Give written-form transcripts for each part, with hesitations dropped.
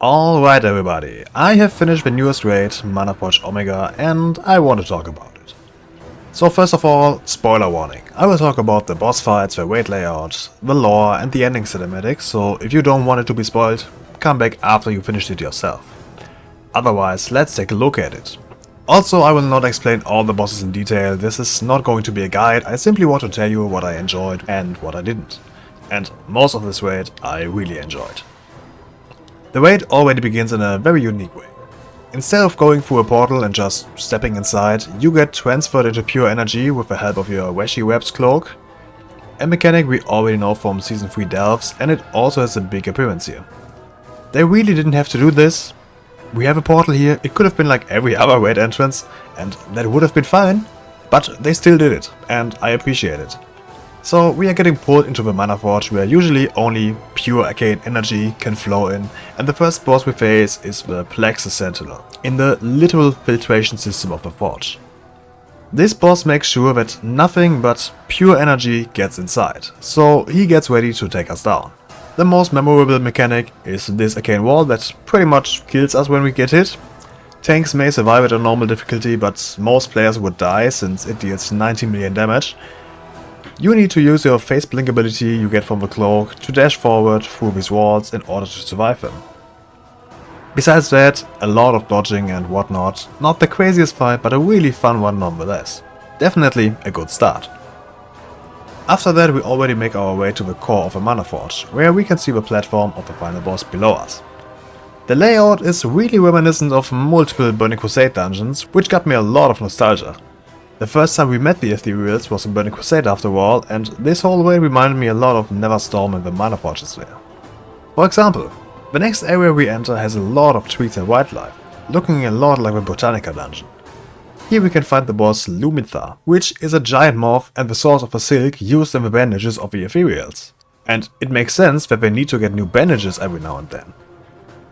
Alright everybody, I have finished the newest raid, Mana Forge Omega, and I want to talk about it. So first of all, spoiler warning. I will talk about the boss fights, the raid layout, the lore and the ending cinematics, so if you don't want it to be spoiled, come back after you finished it yourself. Otherwise, let's take a look at it. Also, I will not explain all the bosses in detail, this is not going to be a guide, I simply want to tell you what I enjoyed and what I didn't. And most of this raid I really enjoyed. The raid already begins in a very unique way. Instead of going through a portal and just stepping inside, you get transferred into pure energy with the help of your Washi Web's cloak. A mechanic we already know from Season 3 Delves, and it also has a big appearance here. They really didn't have to do this. We have a portal here, it could have been like every other raid entrance, and that would have been fine, but they still did it, and I appreciate it. So we are getting pulled into the Mana Forge where usually only pure arcane energy can flow in, and the first boss we face is the Plexus Sentinel, in the literal filtration system of the forge. This boss makes sure that nothing but pure energy gets inside, so he gets ready to take us down. The most memorable mechanic is this arcane wall that pretty much kills us when we get hit. Tanks may survive at a normal difficulty, but most players would die since it deals 90 million damage. You need to use your face blink ability you get from the cloak to dash forward through these walls in order to survive them. Besides that, a lot of dodging and whatnot, not the craziest fight but a really fun one nonetheless. Definitely a good start. After that we already make our way to the core of a Mana Forge, where we can see the platform of the final boss below us. The layout is really reminiscent of multiple Burning Crusade dungeons, which got me a lot of nostalgia. The first time we met the Ethereals was in Burning Crusade after all, and this whole way reminded me a lot of Neverstorm and the Mana Forges there. For example, the next area we enter has a lot of trees and wildlife, looking a lot like the Botanica dungeon. Here we can find the boss Lumitha, which is a giant morph and the source of the silk used in the bandages of the Ethereals. And it makes sense that they need to get new bandages every now and then.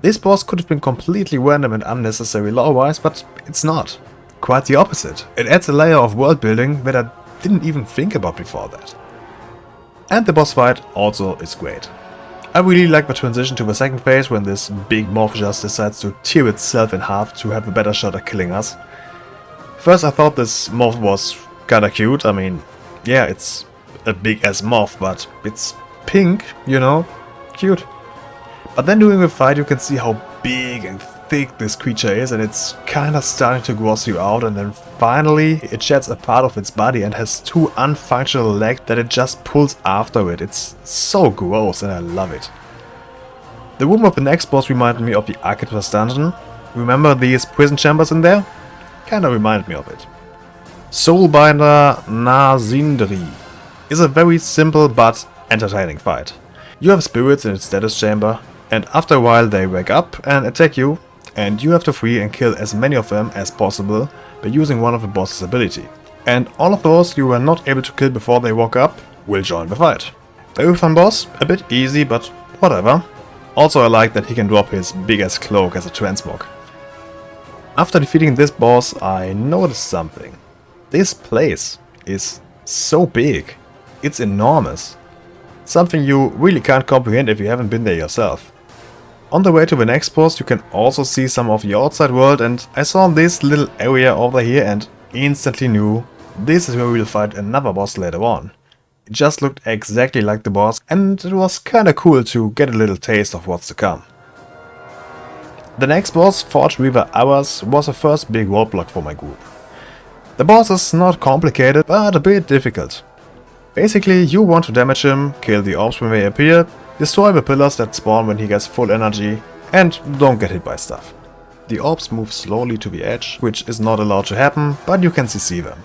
This boss could have been completely random and unnecessary lore-wise, but it's not. Quite the opposite, it adds a layer of world building that I didn't even think about before that. And the boss fight also is great. I really like the transition to the second phase when this big morph just decides to tear itself in half to have a better shot at killing us. First I thought this morph was kinda cute, I mean, yeah, it's a big ass morph, but it's pink, you know, cute. But then during the fight you can see how big and thick this creature is, and it's kinda starting to gross you out, and then finally it sheds a part of its body and has two unfunctional legs that it just pulls after it. It's so gross and I love it. The room of the next boss reminded me of the Architr's dungeon. Remember these prison chambers in there? Kinda reminded me of it. Soulbinder Nazindri is a very simple but entertaining fight. You have spirits in its status chamber, and after a while they wake up and attack you, and you have to free and kill as many of them as possible by using one of the boss's ability. And all of those you were not able to kill before they woke up will join the fight. Very fun boss, a bit easy but whatever. Also I like that he can drop his big ass cloak as a transmog. After defeating this boss I noticed something. This place is so big. It's enormous. Something you really can't comprehend if you haven't been there yourself. On the way to the next boss you can also see some of the outside world, and I saw this little area over here and instantly knew this is where we'll fight another boss later on. It just looked exactly like the boss, and it was kinda cool to get a little taste of what's to come. The next boss, Forge Reaver Hours, was the first big roadblock for my group. The boss is not complicated, but a bit difficult. Basically, you want to damage him, kill the orbs when they appear, destroy the pillars that spawn when he gets full energy, and don't get hit by stuff. The orbs move slowly to the edge, which is not allowed to happen, but you can CC them.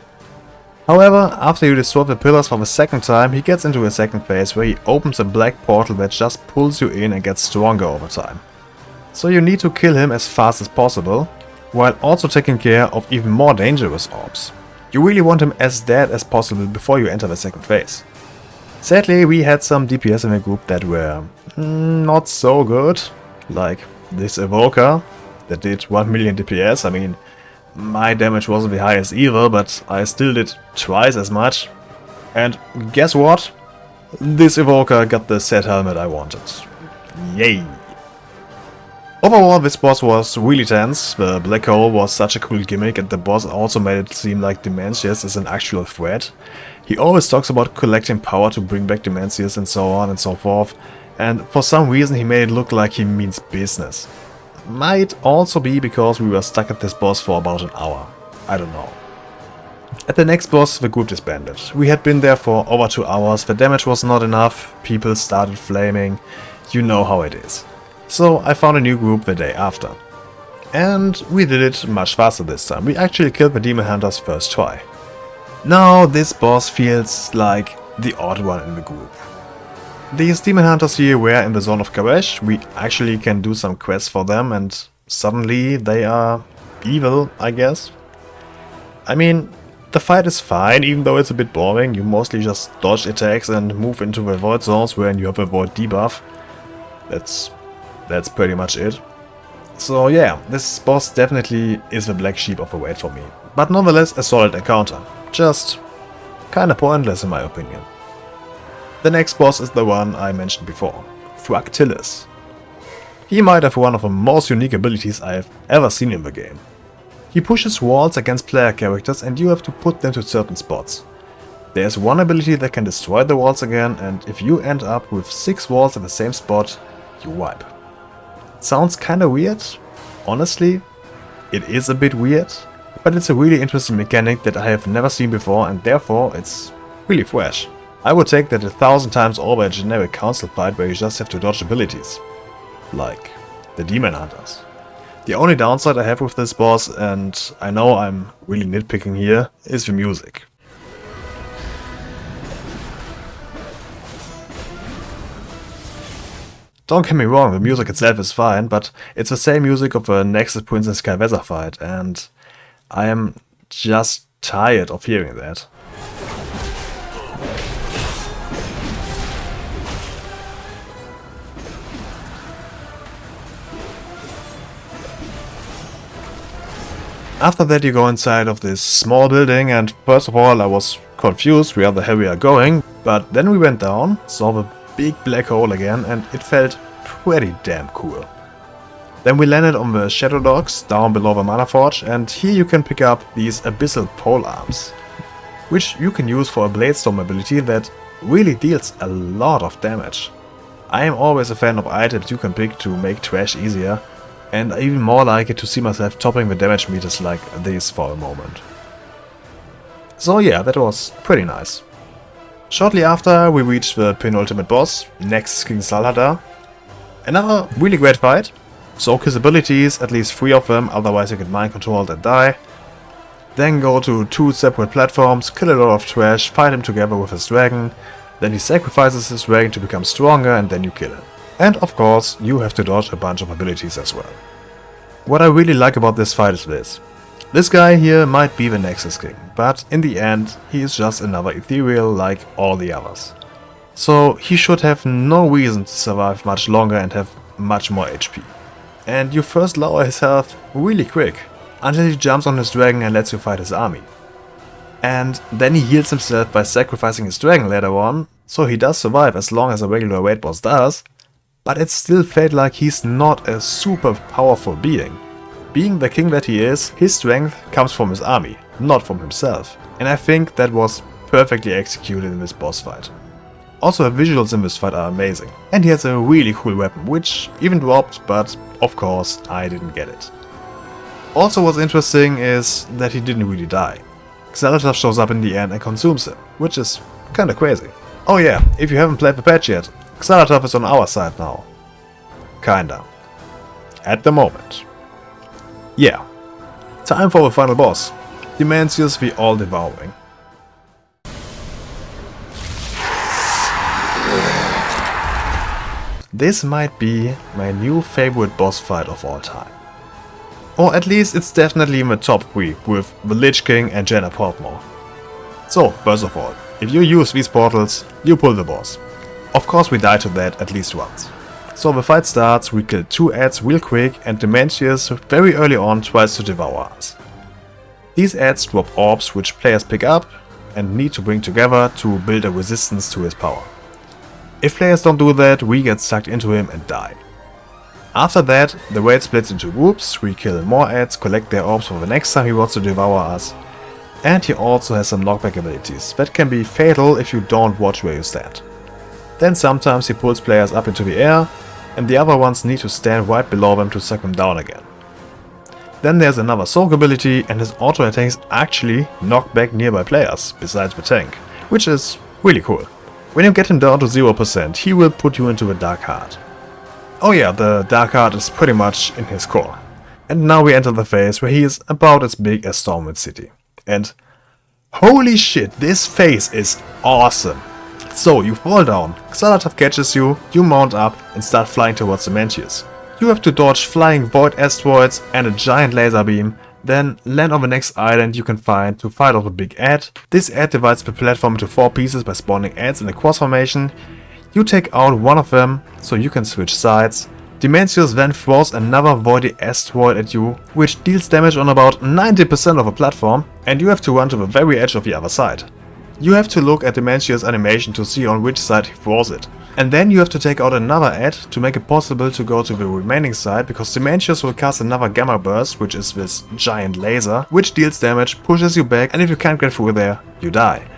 However, after you destroy the pillars for the second time, he gets into a second phase where he opens a black portal that just pulls you in and gets stronger over time. So you need to kill him as fast as possible, while also taking care of even more dangerous orbs. You really want him as dead as possible before you enter the second phase. Sadly, we had some DPS in the group that were not so good, like this Evoker that did 1 million DPS. I mean, my damage wasn't the highest either, but I still did twice as much. And guess what? This Evoker got the set helmet I wanted. Yay! Overall, this boss was really tense. The black hole was such a cool gimmick, and the boss also made it seem like Dementia is an actual threat. He always talks about collecting power to bring back Dementia and so on and so forth, and for some reason he made it look like he means business. Might also be because we were stuck at this boss for about an hour. I don't know. At the next boss, the group disbanded. We had been there for over 2 hours, the damage was not enough, people started flaming, you know how it is. So I found a new group the day after. And we did it much faster this time. We actually killed the demon hunters first try. Now this boss feels like the odd one in the group. These demon hunters here were in the zone of Karesh. We actually can do some quests for them and suddenly they are evil, I guess. I mean, the fight is fine, even though it's a bit boring. You mostly just dodge attacks and move into the void zones where you have a void debuff. That's pretty much it. So yeah, this boss definitely is the black sheep of the raid for me. But nonetheless a solid encounter. Just kinda pointless in my opinion. The next boss is the one I mentioned before, Fractilis. He might have one of the most unique abilities I have ever seen in the game. He pushes walls against player characters and you have to put them to certain spots. There's one ability that can destroy the walls again, and if you end up with 6 walls at the same spot, you wipe. Sounds kinda weird. Honestly, it is a bit weird, but it's a really interesting mechanic that I have never seen before and therefore it's really fresh. I would take that 1,000 times over a generic council fight where you just have to dodge abilities. Like the demon hunters. The only downside I have with this boss, and I know I'm really nitpicking here, is the music. Don't get me wrong, the music itself is fine, but it's the same music of the Nexus Princess Skyweather fight, and I am just tired of hearing that. After that you go inside of this small building, and first of all I was confused where the hell we are going, but then we went down, saw the big black hole again, and it felt pretty damn cool. Then we landed on the Shadow Docks down below the Mana Forge, and here you can pick up these Abyssal Pole Arms, which you can use for a Bladestorm ability that really deals a lot of damage. I am always a fan of items you can pick to make trash easier, and I even more like it to see myself topping the damage meters like this for a moment. So yeah, that was pretty nice. Shortly after we reached the penultimate boss, Nexus King Salada. Another really great fight. Soak his abilities, at least 3 of them, otherwise you get mind controlled and die. Then go to 2 separate platforms, kill a lot of trash, fight him together with his dragon. Then he sacrifices his dragon to become stronger and then you kill him. And of course, you have to dodge a bunch of abilities as well. What I really like about this fight is this. This guy here might be the Nexus King, but in the end, he is just another ethereal like all the others. So he should have no reason to survive much longer and have much more HP. And you first lower his health really quick, until he jumps on his dragon and lets you fight his army. And then he heals himself by sacrificing his dragon later on, so he does survive as long as a regular raid boss does. But it still felt like he's not a super powerful being. Being the king that he is, his strength comes from his army, not from himself. And I think that was perfectly executed in this boss fight. Also the visuals in this fight are amazing. And he has a really cool weapon, which even dropped, but of course I didn't get it. Also what's interesting is that he didn't really die. Salada shows up in the end and consumes him, which is kinda crazy. Oh yeah, if you haven't played the patch yet, Salada is on our side now. Kinda. At the moment. Yeah. Time for the final boss. Dementia's the All-Devouring. This might be my new favorite boss fight of all time. Or at least it's definitely in the top 3 with the Lich King and Jenna Portmore. So, first of all, if you use these portals, you pull the boss. Of course we die to that at least once. So the fight starts, we kill 2 ads real quick and Dementia very early on tries to devour us. These ads drop orbs which players pick up and need to bring together to build a resistance to his power. If players don't do that, we get sucked into him and die. After that, the raid splits into groups, we kill more ads, collect their orbs for the next time he wants to devour us. And he also has some knockback abilities that can be fatal if you don't watch where you stand. Then sometimes he pulls players up into the air, and the other ones need to stand right below them to suck them down again. Then there's another soak ability, and his auto attacks actually knock back nearby players, besides the tank, which is really cool. When you get him down to 0%, he will put you into a Dark Heart. Oh yeah, the Dark Heart is pretty much in his core. And now we enter the phase where he is about as big as Stormwind City. And holy shit, this phase is awesome! So you fall down, Salada catches you, you mount up and start flying towards Dementia. You have to dodge flying void asteroids and a giant laser beam, then land on the next island you can find to fight off a big ad. This ad divides the platform into 4 pieces by spawning ads in a cross formation. You take out one of them, so you can switch sides. Dementia then throws another voidy asteroid at you, which deals damage on about 90% of a platform, and you have to run to the very edge of the other side. You have to look at Dementia's animation to see on which side he throws it. And then you have to take out another ad to make it possible to go to the remaining side, because Dementia will cast another gamma burst, which is this giant laser, which deals damage, pushes you back, and if you can't get through there, you die.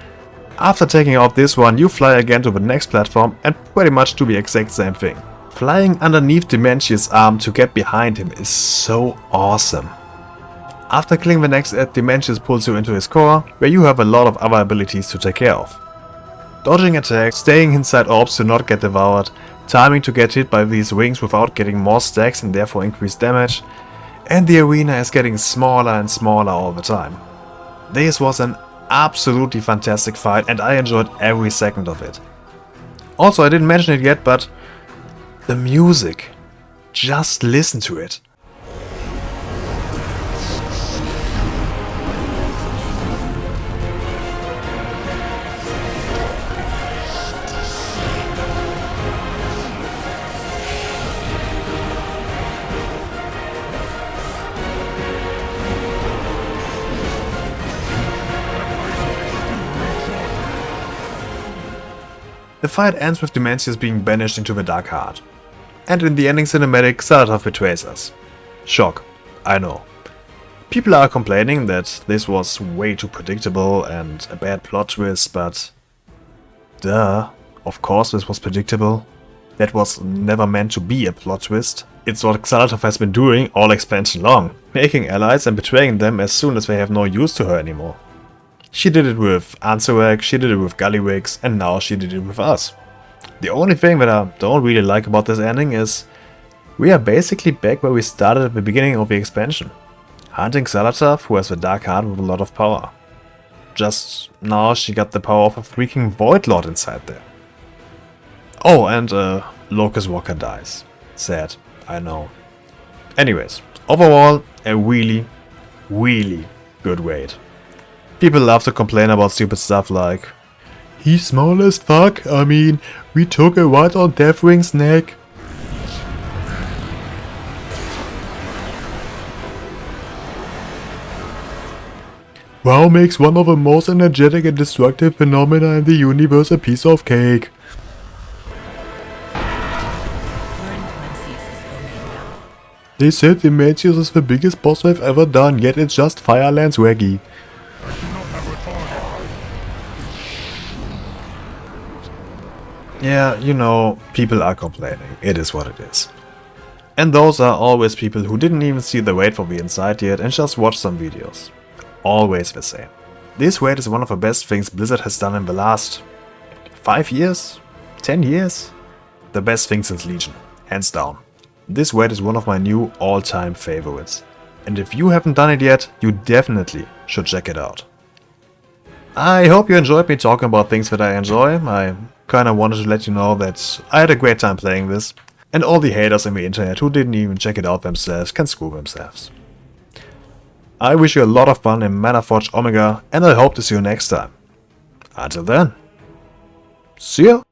After taking out this one, you fly again to the next platform and pretty much do the exact same thing. Flying underneath Dementia's arm to get behind him is so awesome. After killing the next ad, Dementia pulls you into his core, where you have a lot of other abilities to take care of. Dodging attacks, staying inside orbs to not get devoured, timing to get hit by these wings without getting more stacks and therefore increased damage, and the arena is getting smaller and smaller all the time. This was an absolutely fantastic fight and I enjoyed every second of it. Also, I didn't mention it yet, but the music. Just listen to it. The fight ends with Dementia being banished into the Dark Heart. And in the ending cinematic, Salada betrays us. Shock, I know. People are complaining that this was way too predictable and a bad plot twist, but duh, of course this was predictable. That was never meant to be a plot twist. It's what Salada has been doing all expansion long, making allies and betraying them as soon as they have no use to her anymore. She did it with Anzarak, she did it with Gallywix, and now she did it with us. The only thing that I don't really like about this ending is we are basically back where we started at the beginning of the expansion. Hunting Salada, who has the Dark Heart with a lot of power. Just now she got the power of a freaking Void Lord inside there. Oh, and Locust Walker dies. Sad, I know. Anyways, overall a really, really good raid. People love to complain about stupid stuff like, he's small as fuck, I mean, we took a ride on Deathwing's neck. WoW makes one of the most energetic and destructive phenomena in the universe a piece of cake. They said Dementia is the biggest boss I've ever done, yet it's just Fireland's Waggy. Yeah, you know, people are complaining. It is what it is. And those are always people who didn't even see the raid from the inside yet and just watched some videos. Always the same. This raid is one of the best things Blizzard has done in the last 5 years? 10 years? The best thing since Legion. Hands down. This raid is one of my new all-time favorites. And if you haven't done it yet, you definitely should check it out. I hope you enjoyed me talking about things that I enjoy. I kinda wanted to let you know that I had a great time playing this, and all the haters on the internet who didn't even check it out themselves can screw themselves. I wish you a lot of fun in Manaforge Omega, and I hope to see you next time. Until then, see ya!